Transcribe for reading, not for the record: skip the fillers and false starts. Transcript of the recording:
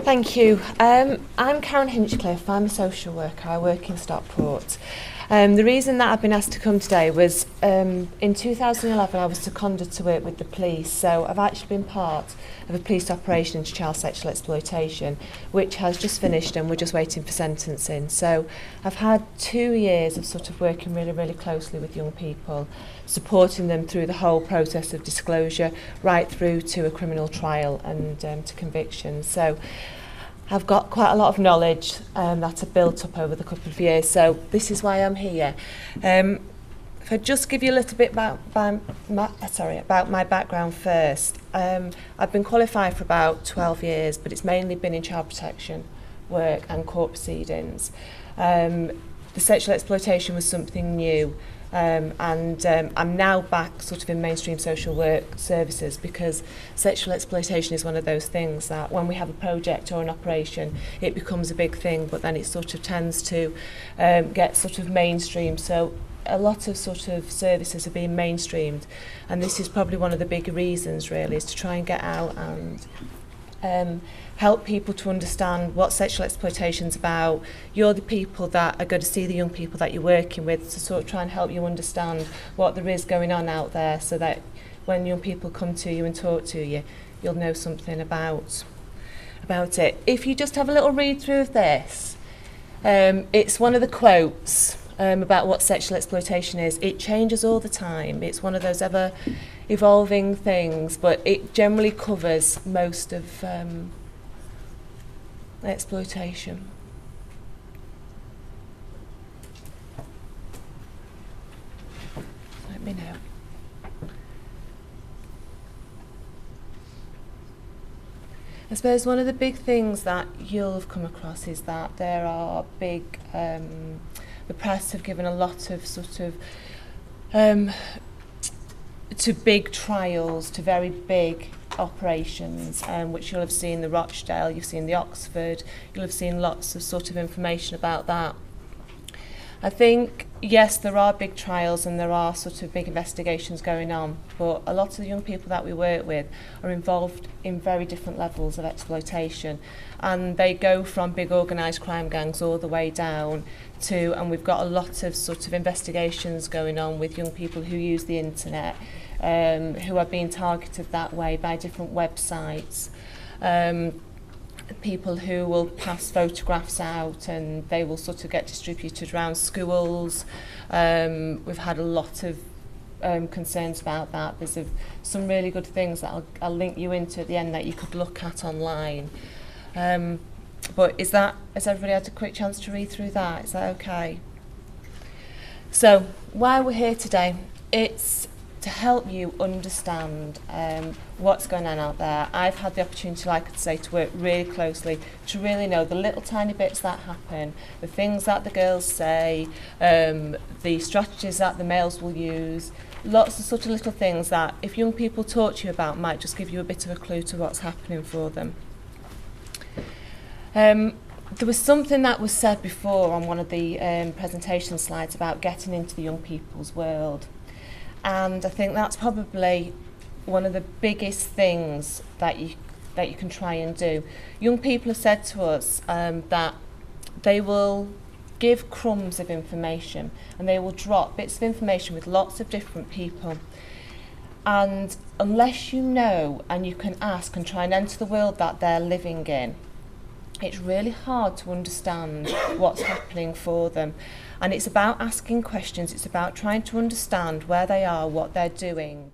Thank you. I'm Karen Hinchcliffe. I'm a social worker. I work in Stockport. The reason that I've been asked to come today was in 2011 I was seconded to work with the police, so I've actually been part of a police operation into child sexual exploitation, which has just finished and we're just waiting for sentencing. So I've had 2 years of sort of working really closely with young people, supporting them through the whole process of disclosure right through to a criminal trial and to conviction. So I've got quite a lot of knowledge that I've built up over the couple of years, so this is why I'm here. If I just give you a little bit about my background first. I've been qualified for about 12 years, but it's mainly been in child protection work and court proceedings. The sexual exploitation was something new. I'm now back sort of in mainstream social work services because sexual exploitation is one of those things that when we have a project or an operation it becomes a big thing, but then it sort of tends to get sort of mainstream. So a lot of sort of services are being mainstreamed, and this is probably one of the big reasons really, is to try and get out and help people to understand what sexual exploitation is about. You're the people that are going to see the young people that you're working with, to sort of try and help you understand what there is going on out there, so that when young people come to you and talk to you, you'll know something about it. If you just have a little read through of this, it's one of the quotes about what sexual exploitation is. It changes all the time. It's one of those ever evolving things, but it generally covers most of exploitation. Let me know. I suppose one of the big things that you'll have come across is that there are big, the press have given a lot of sort of to big trials, to very big operations, which you'll have seen the Rochdale, you've seen the Oxford, you'll have seen lots of sort of information about that. I think, yes, there are big trials and there are sort of big investigations going on, but a lot of the young people that we work with are involved in very different levels of exploitation, and they go from big organised crime gangs all the way down to, and we've got a lot of sort of investigations going on with young people who use the internet, who are being targeted that way by different websites. People who will pass photographs out and they will sort of get distributed around schools. We've had a lot of concerns about that. There's some really good things that I'll link you into at the end that you could look at online. But has everybody had a quick chance to read through that? Is that okay? So why we're here today, it's to help you understand what's going on out there. I've had the opportunity, like I say, to work really closely to really know the little tiny bits that happen, the things that the girls say, the strategies that the males will use, lots of sort of little things that if young people talk to you about might just give you a bit of a clue to what's happening for them. There was something that was said before on one of the presentation slides about getting into the young people's world. And I think that's probably one of the biggest things that you can try and do. Young people have said to us that they will give crumbs of information and they will drop bits of information with lots of different people. And unless you know and you can ask and try and enter the world that they're living in, it's really hard to understand what's happening for them. And it's about asking questions, it's about trying to understand where they are, what they're doing.